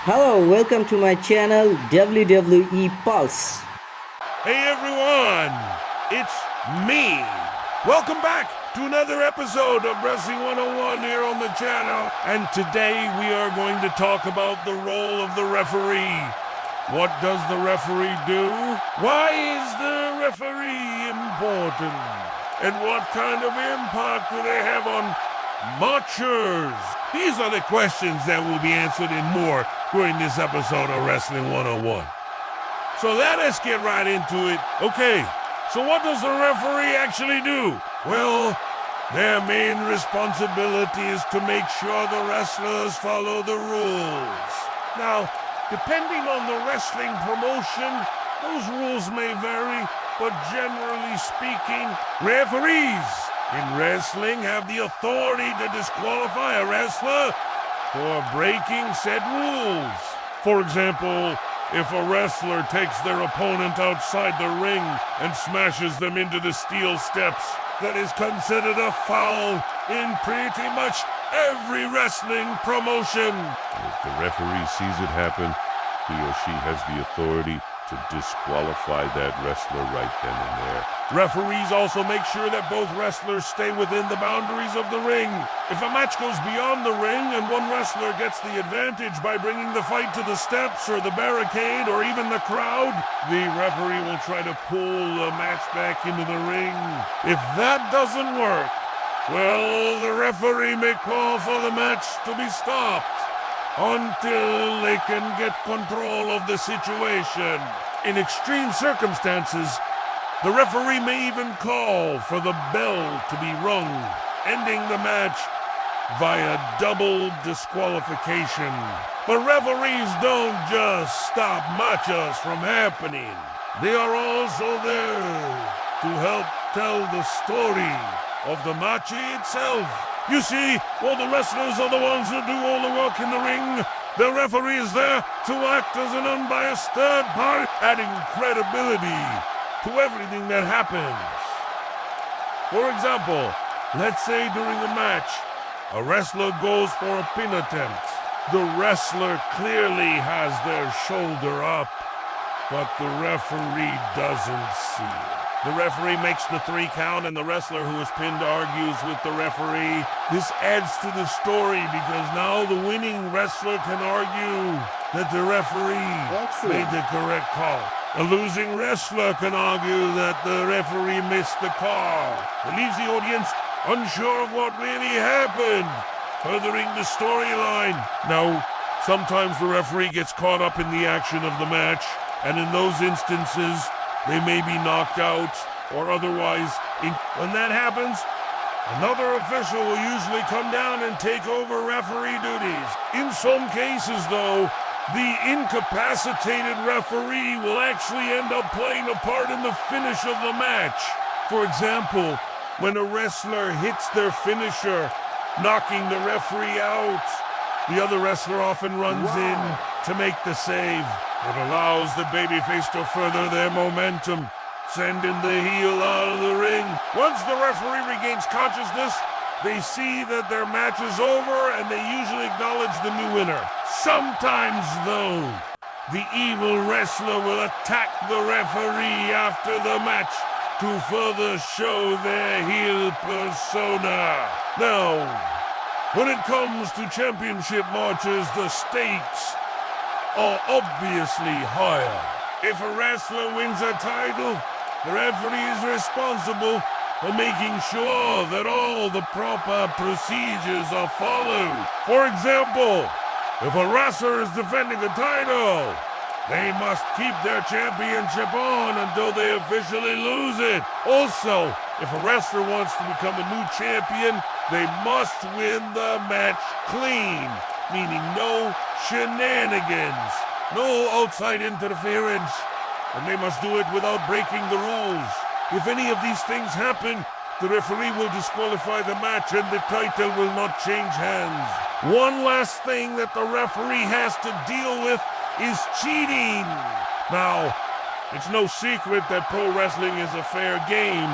Hello, welcome to my channel WWE Pulse. Hey everyone, it's me. Welcome back to another episode of Wrestling 101 here on the channel. And today we are going to talk about the role of the referee. What does the referee do? Why is the referee important? And what kind of impact do they have on matchers? These are the questions that will be answered and more during this episode of Wrestling 101. So let us get right into it. Okay, so what does the referee actually do? Well, their main responsibility is to make sure the wrestlers follow the rules. Now, depending on the wrestling promotion, those rules may vary, but generally speaking, referees in wrestling have the authority to disqualify a wrestler for breaking said rules. For example, if a wrestler takes their opponent outside the ring and smashes them into the steel steps, that is considered a foul in pretty much every wrestling promotion. If the referee sees it happen, he or she has the authority to disqualify that wrestler right then and there. Referees also make sure that both wrestlers stay within the boundaries of the ring. If a match goes beyond the ring and one wrestler gets the advantage by bringing the fight to the steps or the barricade or even the crowd, the referee will try to pull the match back into the ring. If that doesn't work, well, the referee may call for the match to be stopped until they can get control of the situation. In extreme circumstances, the referee may even call for the bell to be rung, ending the match via double disqualification. But referees don't just stop matches from happening. They are also there to help tell the story of the match itself. You see, while the wrestlers are the ones who do all the work in the ring, the referee is there to act as an unbiased third party, adding credibility to everything that happens. For example, let's say during a match, a wrestler goes for a pin attempt. The wrestler clearly has their shoulder up, but the referee doesn't see it. The referee makes the 3 count and the wrestler who is pinned argues with the referee. This adds to the story because now the winning wrestler can argue that the referee made the correct call. The losing wrestler can argue that the referee missed the call. It leaves the audience unsure of what really happened, furthering the storyline. Now, sometimes the referee gets caught up in the action of the match, and in those instances, they may be knocked out or otherwise. When that happens, another official will usually come down and take over referee duties. In some cases, though, the incapacitated referee will actually end up playing a part in the finish of the match. For example, when a wrestler hits their finisher, knocking the referee out, the other wrestler often runs in to make the save. It allows the babyface to further their momentum, sending the heel out of the ring. Once the referee regains consciousness, they see that their match is over and they usually acknowledge the new winner. Sometimes, though, the evil wrestler will attack the referee after the match to further show their heel persona. Now, when it comes to championship matches, the stakes are obviously higher. If a wrestler wins a title, the referee is responsible for making sure that all the proper procedures are followed. For example, if a wrestler is defending a title, they must keep their championship on until they officially lose it. Also, if a wrestler wants to become a new champion, they must win the match clean, meaning no shenanigans, no outside interference, and they must do it without breaking the rules. If any of these things happen, the referee will disqualify the match and the title will not change hands. One last thing that the referee has to deal with is cheating. Now, it's no secret that pro wrestling is a fair game,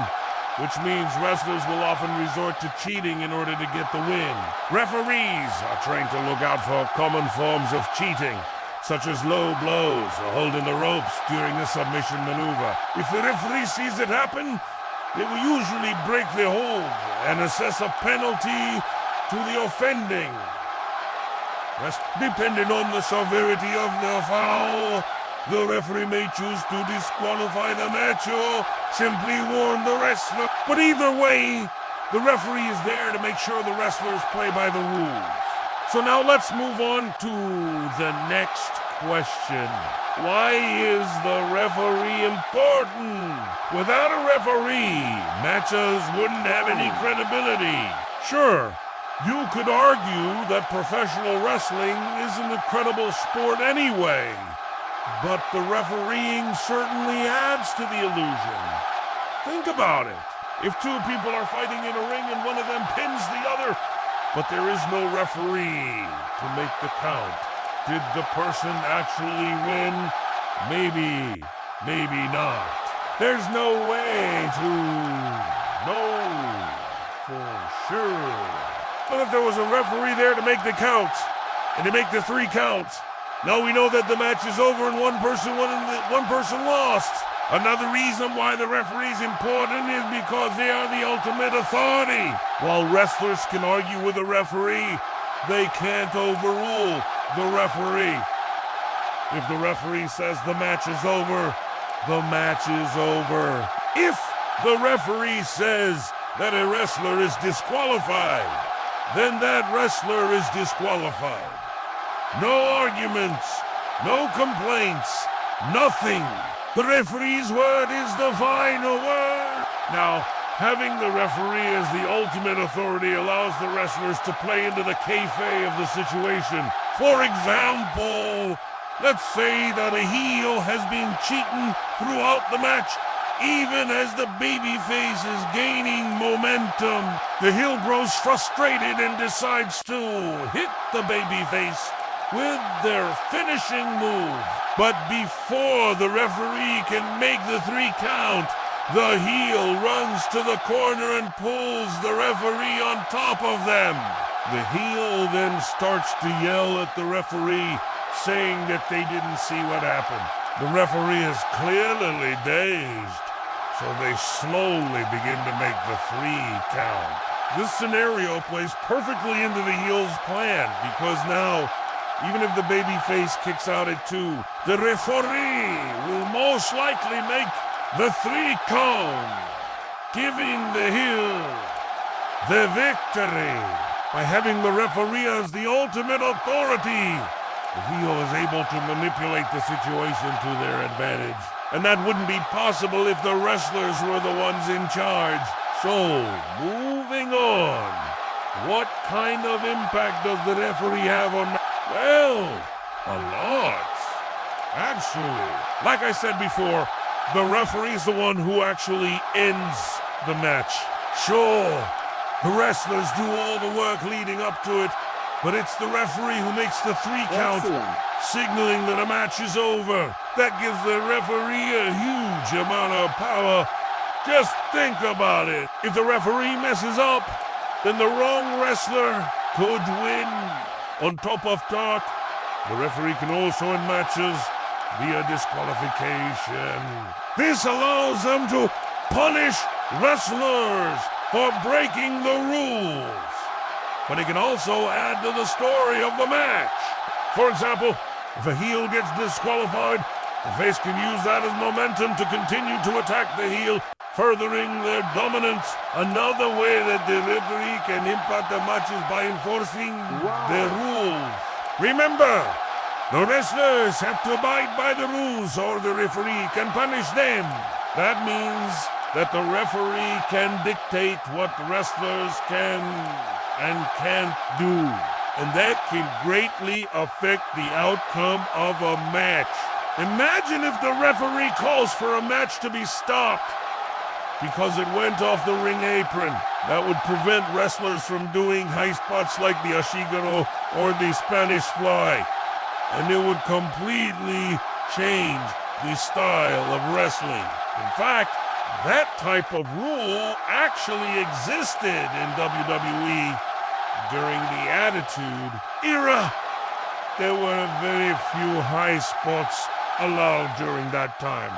which means wrestlers will often resort to cheating in order to get the win. Referees are trained to look out for common forms of cheating, such as low blows or holding the ropes during a submission maneuver. If the referee sees it happen, they will usually break the hold and assess a penalty to the offending. Thus, depending on the severity of the foul, the referee may choose to disqualify the match or simply warn the wrestler. But either way, the referee is there to make sure the wrestlers play by the rules. So now let's move on to the next question. Why is the referee important? Without a referee, matches wouldn't have any credibility. Sure, you could argue that professional wrestling is an incredible sport anyway, but the refereeing certainly adds to the illusion. Think about it. If two people are fighting in a ring and one of them pins the other, but there is no referee to make the count, did the person actually win? Maybe, maybe not. There's no way to know for sure. But if there was a referee there to make the counts, and to make the 3 counts, now we know that the match is over and one person won and one person lost. Another reason why the referee is important is because they are the ultimate authority. While wrestlers can argue with a referee, they can't overrule the referee. If the referee says the match is over, the match is over. If the referee says that a wrestler is disqualified, then that wrestler is disqualified. No arguments, no complaints, nothing. The referee's word is the final word. Now, having the referee as the ultimate authority allows the wrestlers to play into the kayfabe of the situation. For example, let's say that a heel has been cheating throughout the match, even as the babyface is gaining momentum. The heel grows frustrated and decides to hit the babyface with their finishing move. But before the referee can make the 3 count, the heel runs to the corner and pulls the referee on top of them. The heel then starts to yell at the referee, saying that they didn't see what happened. The referee is clearly dazed, so they slowly begin to make the 3 count. This scenario plays perfectly into the heel's plan, because now, even if the babyface kicks out at 2, the referee will most likely make the 3 count, giving the heel the victory. By having the referee as the ultimate authority, the heel is able to manipulate the situation to their advantage. And that wouldn't be possible if the wrestlers were the ones in charge. So, moving on. What kind of impact does the referee have on... Well, a lot. Actually, like I said before, the referee is the one who actually ends the match. Sure, the wrestlers do all the work leading up to it, but it's the referee who makes the 3 count, signaling that a match is over. That gives the referee a huge amount of power. Just think about it. If the referee messes up, then the wrong wrestler could win. On top of that, the referee can also end matches via disqualification. This allows them to punish wrestlers for breaking the rules. But it can also add to the story of the match. For example, if a heel gets disqualified, the face can use that as momentum to continue to attack the heel, furthering their dominance. Another way that the referee can impact the match is by enforcing the rules. Remember, the wrestlers have to abide by the rules or the referee can punish them. That means that the referee can dictate what wrestlers can and can't do. And that can greatly affect the outcome of a match. Imagine if the referee calls for a match to be stopped because it went off the ring apron. That would prevent wrestlers from doing high spots like the Ashiguro or the Spanish Fly. And it would completely change the style of wrestling. In fact, that type of rule actually existed in WWE during the Attitude Era. there were very few high spots allowed during that time.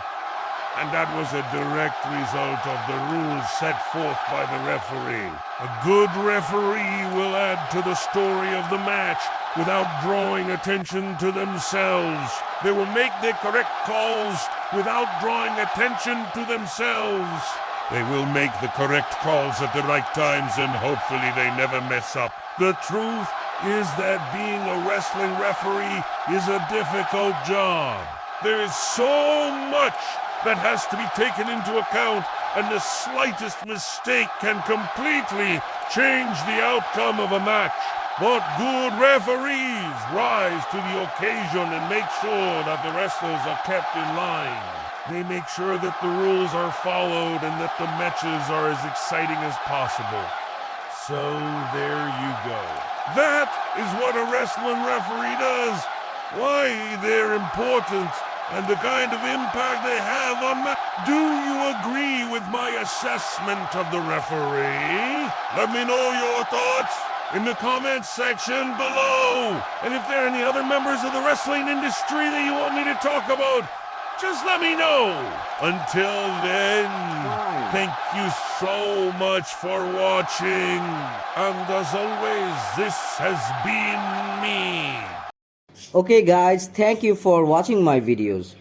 And that was a direct result of the rules set forth by the referee. A good referee will add to the story of the match without drawing attention to themselves. They will make the correct calls without drawing attention to themselves. They will make the correct calls at the right times, and hopefully they never mess up. The truth is that being a wrestling referee is a difficult job. There is so much that has to be taken into account, and the slightest mistake can completely change the outcome of a match. But good referees rise to the occasion and make sure that the wrestlers are kept in line. They make sure that the rules are followed and that the matches are as exciting as possible. So there you go. That is what a wrestling referee does. Why they're important and the kind of impact they have on match. Do you agree with my assessment of the referee? Let me know your thoughts in the comments section below. And if there are any other members of the wrestling industry that you want me to talk about, just let me know. Until then, thank you so much for watching. And as always, this has been me. Okay guys, thank you for watching my videos.